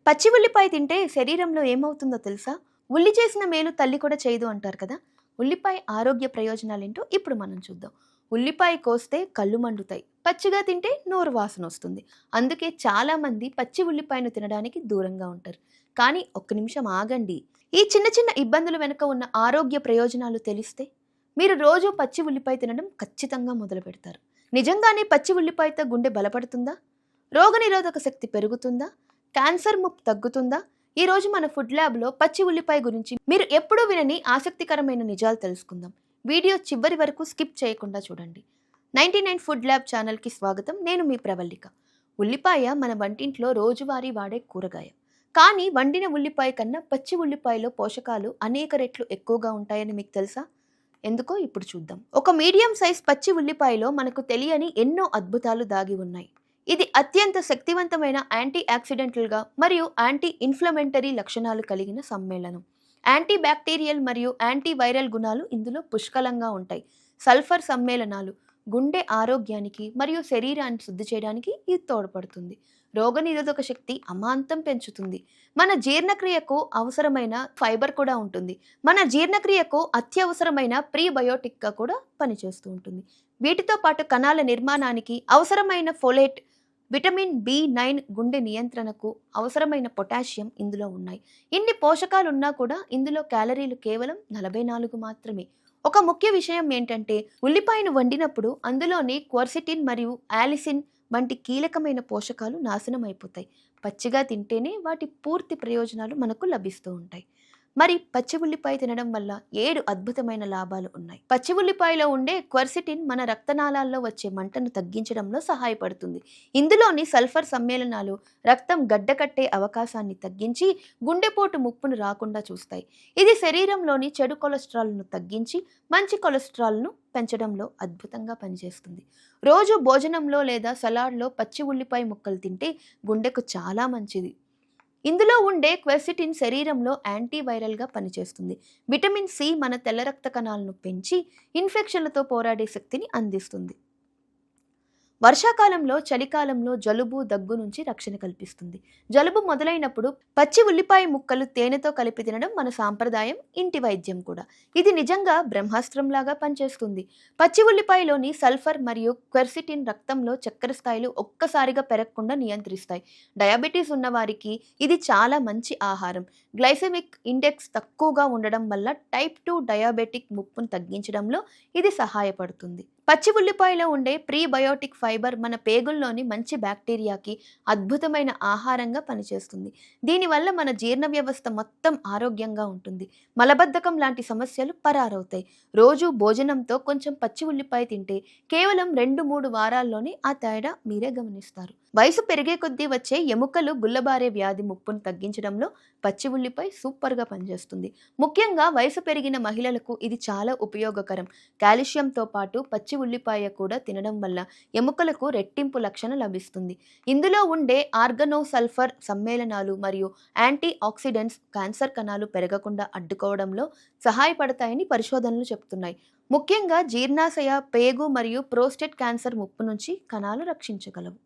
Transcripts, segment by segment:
పచ్చి ఉల్లిపాయ తింటే శరీరంలో ఏమవుతుందో తెలుసా? ఉల్లి చేసిన మేలు తల్లి కూడా చేయదు అంటారు కదా. ఉల్లిపాయ ఆరోగ్య ప్రయోజనాలేంటో ఇప్పుడు మనం చూద్దాం. ఉల్లిపాయ కోస్తే కళ్ళు మండుతాయి, పచ్చిగా తింటే నోరు వాసన వస్తుంది. అందుకే చాలా మంది పచ్చి ఉల్లిపాయను తినడానికి దూరంగా ఉంటారు. కానీ ఒక్క నిమిషం ఆగండి. ఈ చిన్న చిన్న ఇబ్బందుల వెనుక ఉన్న ఆరోగ్య ప్రయోజనాలు తెలిస్తే మీరు రోజు పచ్చి ఉల్లిపాయ తినడం ఖచ్చితంగా మొదలు పెడతారు. నిజంగానే పచ్చి ఉల్లిపాయతో గుండె బలపడుతుందా? రోగనిరోధక శక్తి పెరుగుతుందా? క్యాన్సర్ ముప్పు తగ్గుతుందా? ఈ రోజు మన ఫుడ్ ల్యాబ్లో పచ్చి ఉల్లిపాయ గురించి మీరు ఎప్పుడూ వినని ఆసక్తికరమైన నిజాలు తెలుసుకుందాం. వీడియో చివరి వరకు స్కిప్ చేయకుండా చూడండి. 99 ఫుడ్ ల్యాబ్ ఛానల్కి స్వాగతం. నేను మీ ప్రవల్లిక. ఉల్లిపాయ మన వంటింట్లో రోజువారీ వాడే కూరగాయ. కానీ వండిన ఉల్లిపాయ కన్నా పచ్చి ఉల్లిపాయలో పోషకాలు అనేక రెట్లు ఎక్కువగా ఉంటాయని మీకు తెలుసా? ఎందుకో ఇప్పుడు చూద్దాం. ఒక మీడియం సైజ్ పచ్చి ఉల్లిపాయలో మనకు తెలియని ఎన్నో అద్భుతాలు దాగి ఉన్నాయి. ఇది అత్యంత శక్తివంతమైన యాంటీ ఆక్సిడెంటల్గా మరియు యాంటీ ఇన్ఫ్లమెంటరీ లక్షణాలు కలిగిన సమ్మేళనం. యాంటీ బ్యాక్టీరియల్ మరియు యాంటీ వైరల్ గుణాలు ఇందులో పుష్కలంగా ఉంటాయి. సల్ఫర్ సమ్మేళనాలు గుండె ఆరోగ్యానికి మరియు శరీరాన్ని శుద్ధి చేయడానికి ఇది తోడ్పడుతుంది. రోగనిరోధక శక్తి అమాంతం పెంచుతుంది. మన జీర్ణక్రియకు అవసరమైన ఫైబర్ కూడా ఉంటుంది. మన జీర్ణక్రియకు అత్యవసరమైన ప్రీబయోటిక్గా కూడా పనిచేస్తూ ఉంటుంది. వీటితో పాటు కణాల నిర్మాణానికి అవసరమైన ఫోలేట్, విటమిన్ B9, గుండె నియంత్రణకు అవసరమైన పొటాషియం ఇందులో ఉన్నాయి. ఇన్ని పోషకాలు ఉన్నా కూడా ఇందులో క్యాలరీలు కేవలం 44 మాత్రమే. ఒక ముఖ్య విషయం ఏంటంటే ఉల్లిపాయను వండినప్పుడు అందులోని క్వర్సిటిన్ మరియు ఆలిసిన్ వంటి కీలకమైన పోషకాలు నాశనం అయిపోతాయి. పచ్చిగా తింటేనే వాటి పూర్తి ప్రయోజనాలు మనకు లభిస్తూ ఉంటాయి. మరి పచ్చి ఉల్లిపాయ తినడం వల్ల 7 అద్భుతమైన లాభాలు ఉన్నాయి. పచ్చి ఉల్లిపాయలో ఉండే క్వర్సిటిన్ మన రక్తనాళాల్లో వచ్చే మంటను తగ్గించడంలో సహాయపడుతుంది. ఇందులోని సల్ఫర్ సమ్మేళనాలు రక్తం గడ్డకట్టే అవకాశాన్ని తగ్గించి గుండెపోటు ముప్పును రాకుండా చూస్తాయి. ఇది శరీరంలోని చెడు కొలెస్ట్రాల్ను తగ్గించి మంచి కొలెస్ట్రాల్ను పెంచడంలో అద్భుతంగా పనిచేస్తుంది. రోజు భోజనంలో లేదా సలాడ్లో పచ్చి ఉల్లిపాయ ముక్కలు తింటే గుండెకు చాలా మంచిది. ఇందులో ఉండే క్వెర్సిటిన్ శరీరంలో యాంటీవైరల్గా పనిచేస్తుంది. విటమిన్ C మన తెల్ల రక్త కణాలను పెంచి ఇన్ఫెక్షన్లతో పోరాడే శక్తిని అందిస్తుంది. వర్షాకాలంలో, చలికాలంలో జలుబు, దగ్గు నుంచి రక్షణ కల్పిస్తుంది. జలుబు మొదలైనప్పుడు పచ్చి ఉల్లిపాయ ముక్కలు తేనెతో కలిపి తినడం మన సాంప్రదాయం, ఇంటి వైద్యం కూడా. ఇది నిజంగా బ్రహ్మాస్త్రంలాగా పనిచేస్తుంది. పచ్చి ఉల్లిపాయలోని సల్ఫర్ మరియు క్వెర్సిటిన్ రక్తంలో చక్కెర స్థాయిలు ఒక్కసారిగా పెరగకుండా నియంత్రిస్తాయి. డయాబెటీస్ ఉన్నవారికి ఇది చాలా మంచి ఆహారం. గ్లైసెమిక్ ఇండెక్స్ తక్కువగా ఉండడం వల్ల టైప్ 2 డయాబెటిక్ ముప్పును తగ్గించడంలో ఇది సహాయపడుతుంది. పచ్చి ఉల్లిపాయలో ఉండే ప్రీబయోటిక్ ఫైబర్ మన పేగుల్లోని మంచి బ్యాక్టీరియాకి అద్భుతమైన ఆహారంగా పనిచేస్తుంది. దీనివల్ల మన జీర్ణ వ్యవస్థ మొత్తం ఆరోగ్యంగా ఉంటుంది. మలబద్ధకం లాంటి సమస్యలు పరారవుతాయి. రోజు భోజనంతో కొంచెం పచ్చి ఉల్లిపాయ తింటే కేవలం 2-3 వారాల్లోనే ఆ తేడా మీరే గమనిస్తారు. వయసు పెరిగే కొద్దీ వచ్చే ఎముకలు గుల్లబారే వ్యాధి ముప్పును తగ్గించడంలో పచ్చి ఉల్లిపాయ సూపర్గా పనిచేస్తుంది. ముఖ్యంగా వయసు పెరిగిన మహిళలకు ఇది చాలా ఉపయోగకరం. కాల్షియంతో పాటు పచ్చి ఉల్లిపాయ కూడా తినడం వల్ల ఎముకలకు రెట్టింపు లక్షణ లభిస్తుంది. ఇందులో ఉండే ఆర్గనోసల్ఫర్ సమ్మేళనాలు మరియు యాంటీ ఆక్సిడెంట్స్ క్యాన్సర్ కణాలు పెరగకుండా అడ్డుకోవడంలో సహాయపడతాయని పరిశోధనలు చెప్తున్నాయి. ముఖ్యంగా జీర్ణాశయ, పేగు మరియు ప్రోస్టేట్ క్యాన్సర్ ముప్పు నుంచి కణాలు రక్షించగలవు.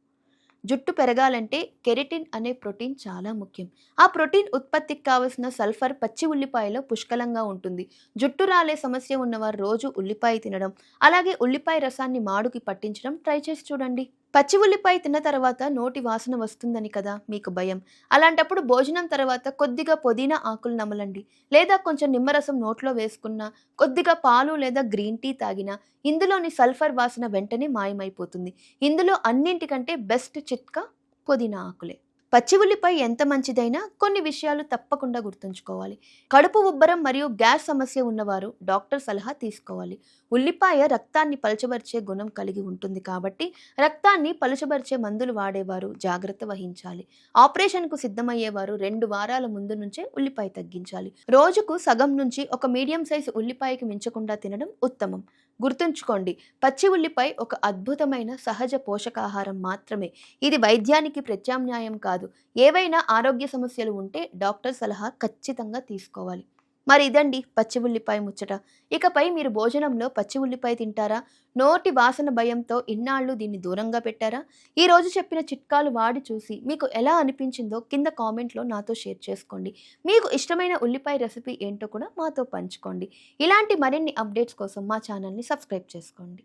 జుట్టు పెరగాలంటే కెరటిన్ అనే ప్రోటీన్ చాలా ముఖ్యం. ఆ ప్రోటీన్ ఉత్పత్తికి కావలసిన సల్ఫర్ పచ్చి ఉల్లిపాయలో పుష్కలంగా ఉంటుంది. జుట్టు రాలే సమస్య ఉన్నవారు రోజు ఉల్లిపాయ తినడం, అలాగే ఉల్లిపాయ రసాన్ని మాడుకి పట్టించడం ట్రై చేసి చూడండి. పచ్చి ఉల్లిపాయ తిన్న తర్వాత నోటి వాసన వస్తుందని కదా మీకు భయం. అలాంటప్పుడు భోజనం తర్వాత కొద్దిగా పుదీనా ఆకులు నమలండి, లేదా కొంచెం నిమ్మరసం నోట్లో వేసుకున్నా, కొద్దిగా పాలు లేదా గ్రీన్ టీ తాగినా ఇందులోని సల్ఫర్ వాసన వెంటనే మాయమైపోతుంది. ఇందులో అన్నింటికంటే బెస్ట్ చిట్కా పుదీనా ఆకులే. పచ్చి ఉల్లిపాయ ఎంత మంచిదైనా కొన్ని విషయాలు తప్పకుండా గుర్తుంచుకోవాలి. కడుపు ఉబ్బరం మరియు గ్యాస్ సమస్య ఉన్నవారు డాక్టర్ సలహా తీసుకోవాలి. ఉల్లిపాయ రక్తాన్ని పలుచబరిచే గుణం కలిగి ఉంటుంది కాబట్టి రక్తాన్ని పలుచబరిచే మందులు వాడేవారు జాగ్రత్త వహించాలి. ఆపరేషన్కు సిద్ధమయ్యేవారు 2 వారాల ముందు నుంచే ఉల్లిపాయ తగ్గించాలి. రోజుకు సగం నుంచి ఒక మీడియం సైజు ఉల్లిపాయకి మించకుండా తినడం ఉత్తమం. గుర్తుంచుకోండి, పచ్చి ఉల్లిపాయ ఒక అద్భుతమైన సహజ పోషకాహారం మాత్రమే. ఇది వైద్యానికి ప్రత్యామ్నాయం కాదు. ఏవైనా ఆరోగ్య సమస్యలు ఉంటే డాక్టర్ సలహా ఖచ్చితంగా తీసుకోవాలి. మరి ఇదండి పచ్చి ఉల్లిపాయ ముచ్చట. ఇకపై మీరు భోజనంలో పచ్చి ఉల్లిపాయ తింటారా? నోటి వాసన భయంతో ఇన్నాళ్ళు దీన్ని దూరంగా పెట్టారా? ఈరోజు చెప్పిన చిట్కాలు వాడి చూసి మీకు ఎలా అనిపించిందో కింద కామెంట్లో నాతో షేర్ చేసుకోండి. మీకు ఇష్టమైన ఉల్లిపాయ రెసిపీ ఏంటో కూడా మాతో పంచుకోండి. ఇలాంటి మరిన్ని అప్డేట్స్ కోసం మా ఛానల్ని సబ్స్క్రైబ్ చేసుకోండి.